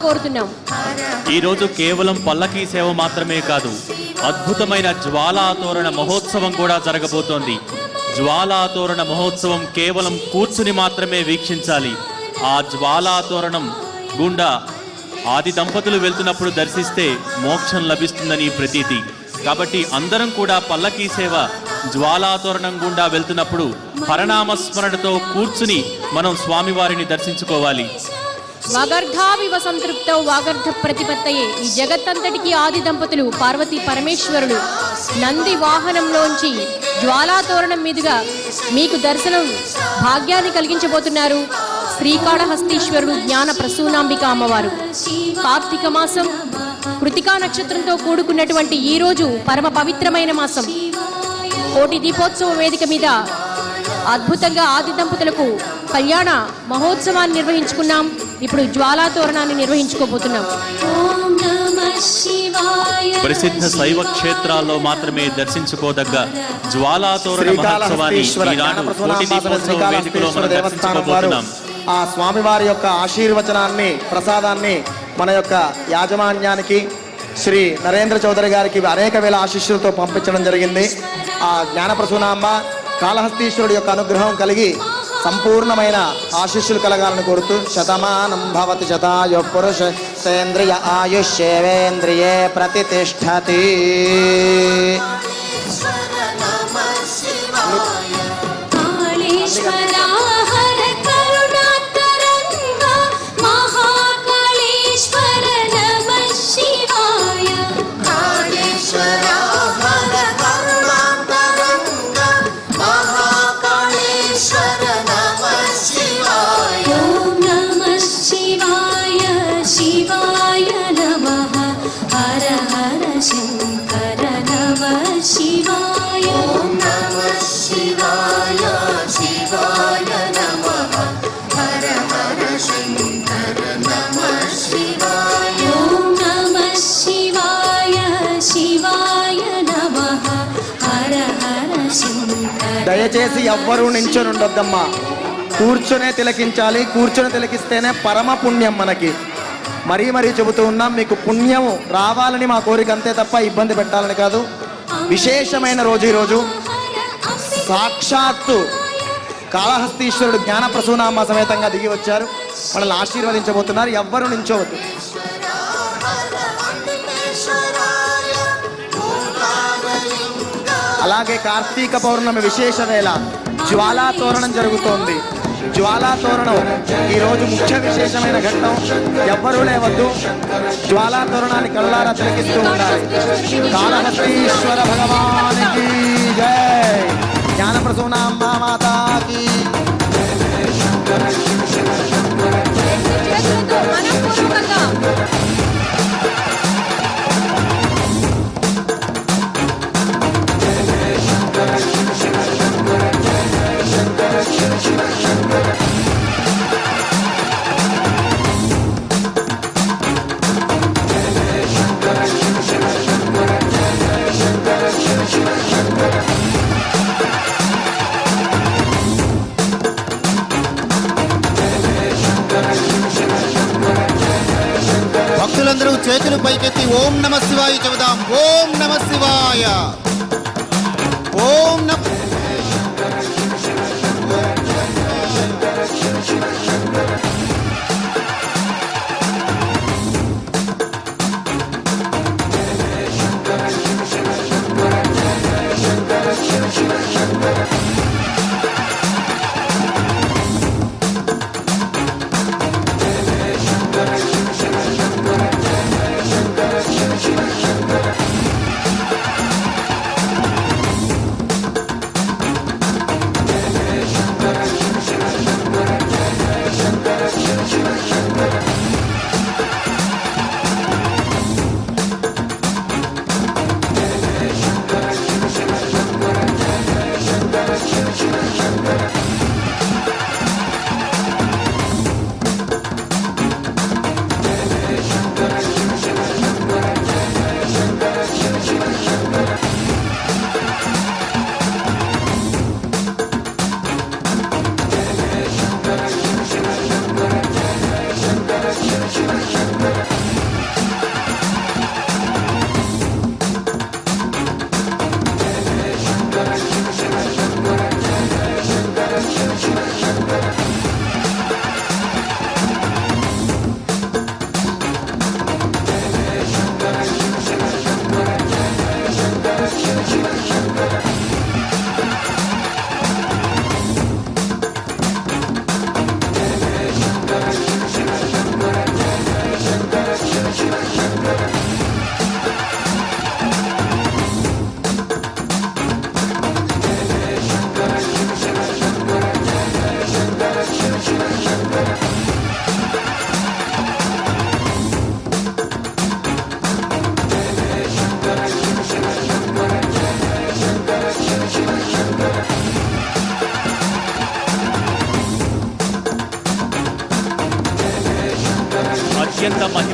కోరుతున్నాం. ఈరోజు కేవలం పల్లకీ సేవ మాత్రమే కాదు, అద్భుతమైన జ్వాలాతోరణ మహోత్సవం కూడా జరగబోతోంది. జ్వాలాతోరణ మహోత్సవం కేవలం కూర్చుని మాత్రమే వీక్షించాలి. ఆ జ్వాలాతోరణం గుండా ఆది దంపతులు వెళ్తున్నప్పుడు దర్శిస్తే మోక్షం లభిస్తుందని ప్రతీతి. కాబట్టి అందరం కూడా పల్లకీ సేవ జ్వాలాతోరణం గుండా వెళ్తున్నప్పుడు హరనామస్మరణతో కూర్చుని మనం స్వామివారిని దర్శించుకోవాలి. వాగర్ధావివ సంతృప్తౌ వాగర్ధ ప్రతిపత్తయే. ఈ జగత్తంతటికి ఆది దంపతులు పార్వతీ పరమేశ్వరుడు నంది వాహనంలోంచి జ్వాలాతోరణం మీదుగా మీకు దర్శనం భాగ్యాన్ని కలిగించబోతున్నారు. శ్రీకాళహస్తీశ్వరుడు జ్ఞాన ప్రసూనాంబిక అమ్మవారు. కార్తీక మాసం కృతికా నక్షత్రంతో కూడుకున్నటువంటి ఈ రోజు పరమ పవిత్రమైన మాసం. కోటి దీపోత్సవ వేదిక మీద అద్భుతంగా ఆది దంపతులకు కళ్యాణ మహోత్సవాన్ని నిర్వహించుకున్నాం. ఇప్పుడు జ్వాలాతోరణాన్ని నిర్వహించుకోబోతున్నాం. ప్రసిద్ధ శైవ క్షేత్రాల్లో మాత్రమే దర్శించుకోదగ్గ జ్వాలాతోరణ మహోత్సవాన్ని ఈనాడు కోటి దీపోత్సవ వేదికలో మనం దర్శించుకోబోతున్నాం. ఆ స్వామివారి యొక్క ఆశీర్వచనాన్ని, ప్రసాదాన్ని మన యొక్క యాజమాన్యానికి శ్రీ నరేంద్ర చౌదరి గారికి అనేక వేల ఆశీస్సులతో పంపించడం జరిగింది. ఆ జ్ఞానప్రసూనాంబ కాళహస్తీశ్వరుడు యొక్క అనుగ్రహం కలిగి సంపూర్ణమైన ఆశీస్సులు కలగాలని కోరుతూ శతమానం భవతి శతాయు పురుష సేంద్రియ ఆయుష్యేవేంద్రియే ప్రతిష్టతి. దయచేసి ఎవ్వరూ నించొని ఉండొద్దమ్మా, కూర్చొనే తిలకించాలి. కూర్చొని తిలకిస్తేనే పరమ పుణ్యం మనకి. మరీ చెబుతూ ఉన్నాం, మీకు పుణ్యం రావాలని మా కోరిక అంతే తప్ప ఇబ్బంది పెట్టాలని కాదు. విశేషమైన రోజు ఈరోజు. సాక్షాత్తు కాళహస్తీశ్వరుడు జ్ఞాన ప్రసూనాంబ సమేతంగా దిగి వచ్చారు, మనల్ని ఆశీర్వదించబోతున్నారు. ఎవ్వరూ నించోవద్దు. అలాగే కార్తీక పౌర్ణమి విశేష వేళ జ్వాలాతోరణం జరుగుతోంది. జ్వాలాతోరణం ఈరోజు ముఖ్య విశేషమైన ఘట్టం. ఎవ్వరూ లేవద్దు, జ్వాలాతోరణాన్ని కళ్ళారా తిలకిస్తూ ఉండాలి. కాళహస్తీశ్వర భగవానికి జై, జ్ఞానప్రసూనాంబ మాతాకి. భక్తులందరూ చేతులు పైకెత్తి ఓం నమ శివాయ చెబుదాం. ఓం నమ శివాయ. ఓం నమ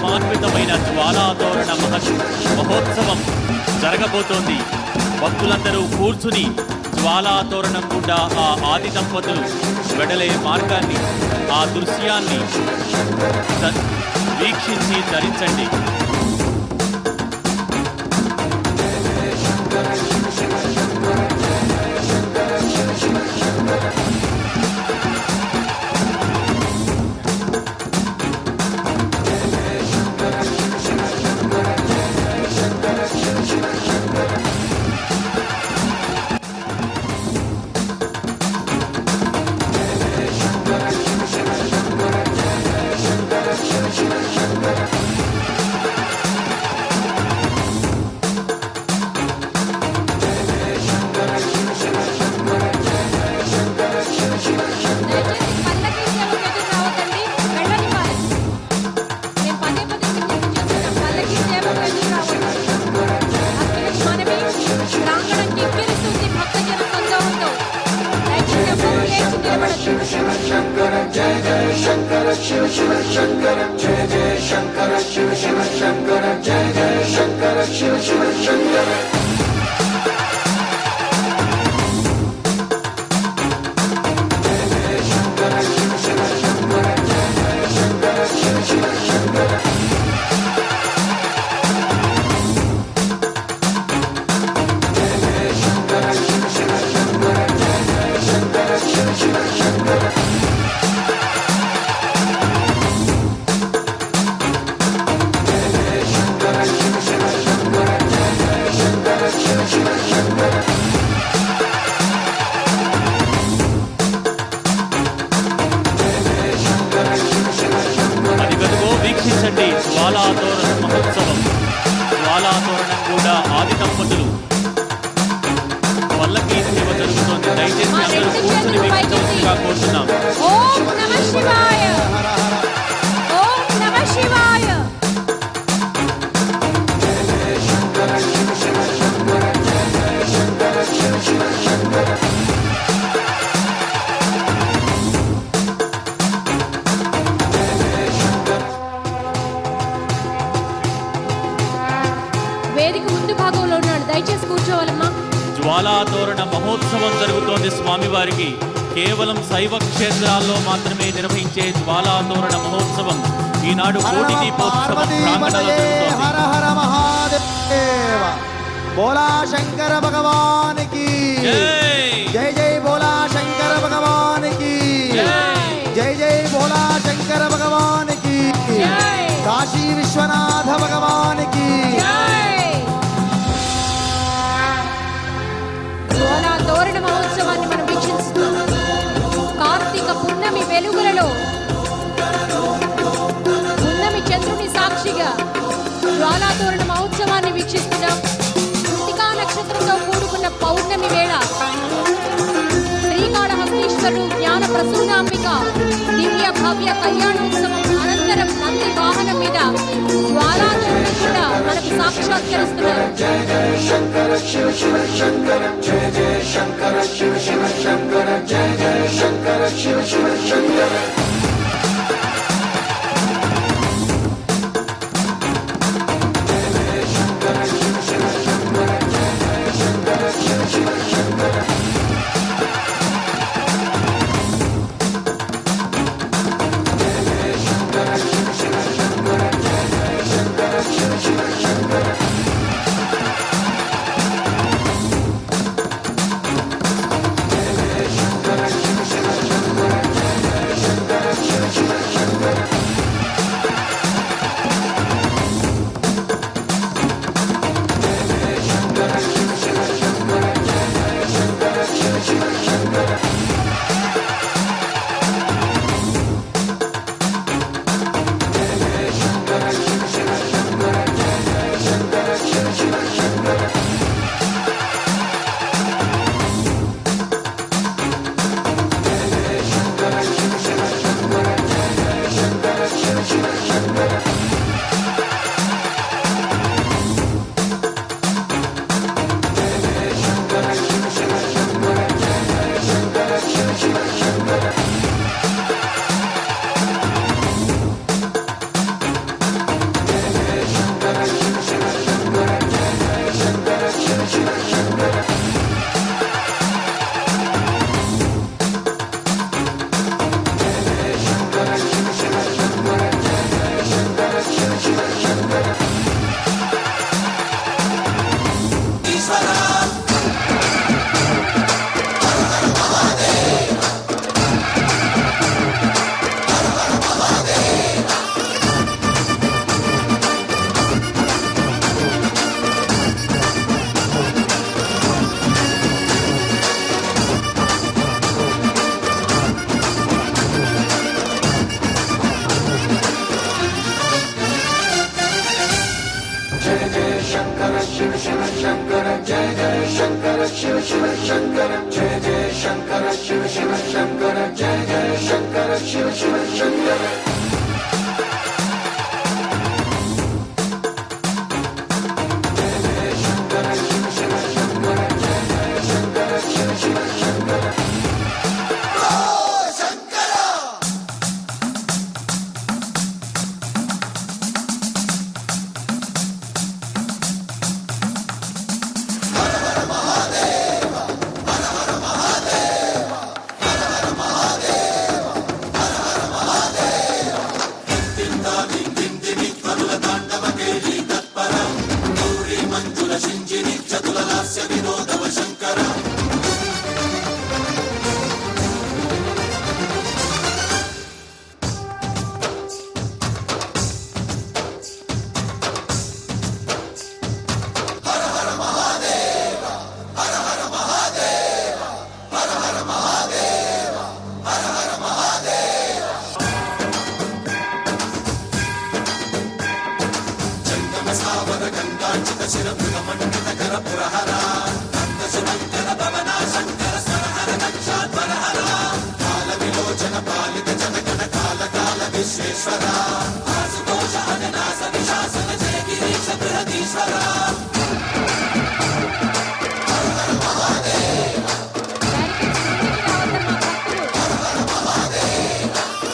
మహిమాన్వితమైన జ్వాలాతోరణ మహోత్సవం జరగబోతోంది. భక్తులందరూ కూర్చుని జ్వాలాతోరణం గుండా ఆ ఆది దంపతులు వెడలే మార్గాన్ని, ఆ దృశ్యాన్ని వీక్షించి ధరించండి. జ్వాలాతోరణ మహోత్సవం. జ్వాలాతోరణం కూడా ఆది దంపతులు పల్లకీ సేవ జరుగుతోంది. దయచేసి అందరూ కూర్చుని వీక్షించవలసిందిగా కోరుతున్నాం. ఓం నమః శివాయ, ఓం నమః శివాయ. వేదిక ముందు భాగంలో ఉన్నాడు, దయచేసి కూర్చోవాలమ్మా. జ్వాలాతోరణ మహోత్సవం జరుగుతోంది స్వామివారికి. కేవలం శైవ క్షేత్రాల్లో మాత్రమే నిర్వహించే జ్వాలాతోరణ మహోత్సవం ఈనాడు కోటి దీపోత్సవం ప్రాంగణంలో జరుగుతోంది. హర హర మహాదేవ, బోలా శంకర భగవానికి జై జై, బోలా శంకర భగవానికి జై జై, బోలా శంకర భగవానికి, కాశీ విశ్వనాథ భగవానికి. జ్వాలాతోరణ మహోత్సవాన్ని మనం వీక్షిస్తున్నాం. కార్తీక పున్నమి వెలుగులలో పున్నమి చంద్రుని సాక్షిగా జ్వాలాతోరణ మహోత్సవాన్ని వీక్షిస్తున్నాం. కృతికా నక్షత్రంతో కూడుకున్న పౌర్ణమి వేళ శ్రీకాళహస్తీశ్వరుడు జ్ఞాన ప్రసూనాంబిక దివ్య భవ్య కళ్యాణోత్సవం అనంతరం నంది వాహనం మీద జ్వాలాతోరణ కూడా మనకు సాక్షాత్కరిస్తున్నారు. జయ జయ శంకర శివ శివ శంకర, జయ జయ శంకర శివ శివ శంకర, జయ జయ శంకర శివ శివ శంకర.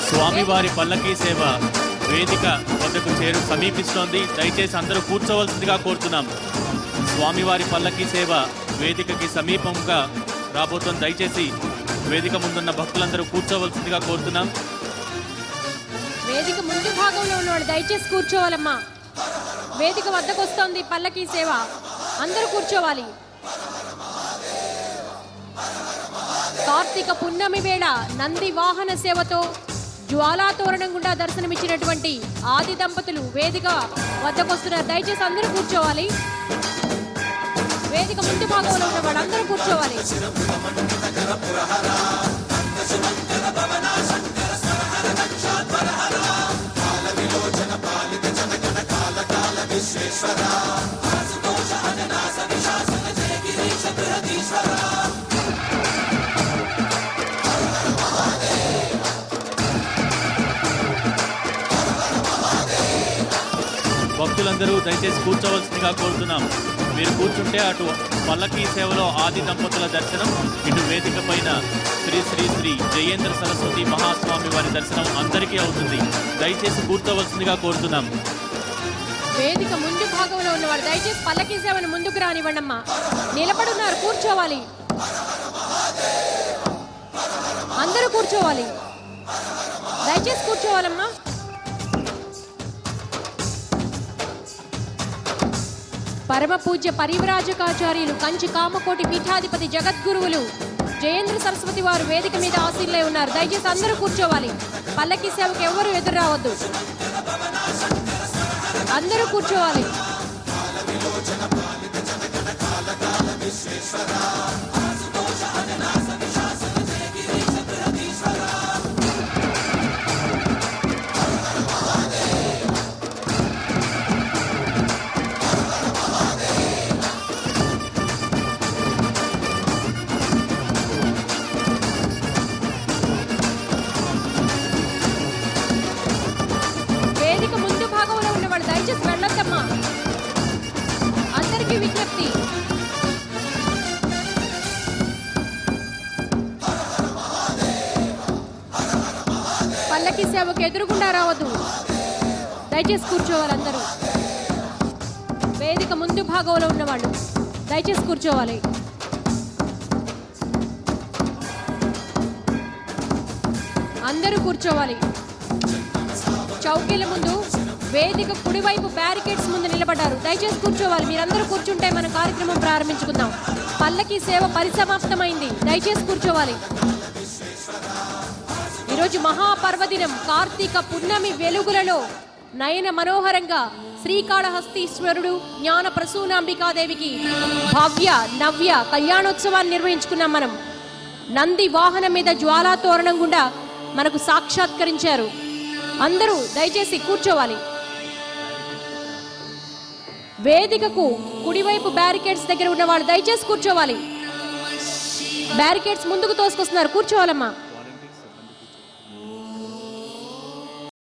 స్వామివారి పల్లకీ సేవ వేదిక వద్దకు సమీపిస్తోంది. దయచేసి అందరూ కూర్చోవలసిందిగా కోరుతున్నాం. స్వామివారి పల్లకీ సేవ వేదికకి సమీపంగా రాబోతోంది. దయచేసి వేదిక ముందున్న భక్తులందరూ కూర్చోవలసిందిగా కోరుతున్నాం. వేదిక ముందు భాగంలో ఉన్నవాళ్ళు దయచేసి కూర్చోవాలమ్మా. వేదిక వద్దకు వస్తోంది పల్లకీ సేవ, అందరూ కూర్చోవాలి. కార్తీక పున్నమి వేళ నంది వాహన సేవతో జ్వాలా తోరణం గుండా దర్శనమిచ్చినటువంటి ఆది దంపతులు వేదిక వద్దకు వస్తున్నారు. దయచేసి అందరూ కూర్చోవాలి. వేదిక ముందు భాగంలో ఉన్న వాళ్ళందరూ కూర్చోవాలి. భక్తులందరూ దయచేసి కూర్చోవలసిందిగా కోరుతున్నాం. మీరు కూర్చుంటే అటు పల్లకీ సేవలో ఆది దంపతుల దర్శనం, ఇటు వేదిక పైన శ్రీ శ్రీ శ్రీ జయేంద్ర సరస్వతి మహాస్వామి వారి దర్శనం అందరికీ అవుతుంది. దయచేసి కూర్చోవలసిందిగా కోరుతున్నాం. వేదిక ముందు భాగంలో ఉన్నవారు దయచేసి పల్లకీ సేవను ముందుకు రానివ్వండి అమ్మా. నిలబడున్నారు, కూర్చోవాలి. అందరూ కూర్చోవాలి. దయచేసి కూర్చోవాలమ్మా. పరమ పూజ్య పరివ్రాజకాచార్యులు కంచి కామకోటి పీఠాధిపతి జగద్గురువులు జయేంద్ర సరస్వతి వారు వేదిక మీద ఆశీర్లై ఉన్నారు. దయచేసి అందరూ కూర్చోవాలి. పల్లకీ సేవకు ఎవరు ఎదురు రావద్దు. అందరూ కూర్చోవాలి. వేదిక ముందు భాగంలో ఉన్నవాళ్ళు దయచేసి వెళ్ళొద్దమ్మా. అందరికీ విజ్ఞప్తి. పల్లకీ సేవకు ఎదురుగుండా రావద్దు. దయచేసి కూర్చోవాలి అందరూ. వేదిక ముందు భాగంలో ఉన్నవాళ్ళు దయచేసి కూర్చోవాలి. అందరూ కూర్చోవాలి. చౌకీల ముందు వేదిక కుడివైపు బ్యారికేడ్స్ ముందు నిలబడ్డారు. దయచేసి కూర్చోవాలి. మీరందరూ కూర్చుంటే మన కార్యక్రమం ప్రారంభించుకుందాం. పల్లకీ సేవ పరిసమాప్తమైంది. దయచేసి కూర్చోవాలి. ఈరోజు మహాపర్వదినం కార్తీక పున్నమి వెలుగులలో నయన మనోహరంగా శ్రీకాళహస్తీశ్వరుడు జ్ఞాన ప్రసూనాంబికాదేవికి భవ్య నవ్య కళ్యాణోత్సవాన్ని నిర్వహించుకున్నాం. మనం నంది వాహనం మీద జ్వాలా తోరణం గుండా మనకు సాక్షాత్కరించారు. అందరూ దయచేసి కూర్చోవాలి. వేదికకు కుడివైపు బ్యారికేడ్స్ దగ్గర ఉన్న వాళ్ళు దయచేసి కూర్చోవాలి. బ్యారికేడ్స్ ముందుకు తోసుకొస్తున్నారు, కూర్చోవాలమ్మా.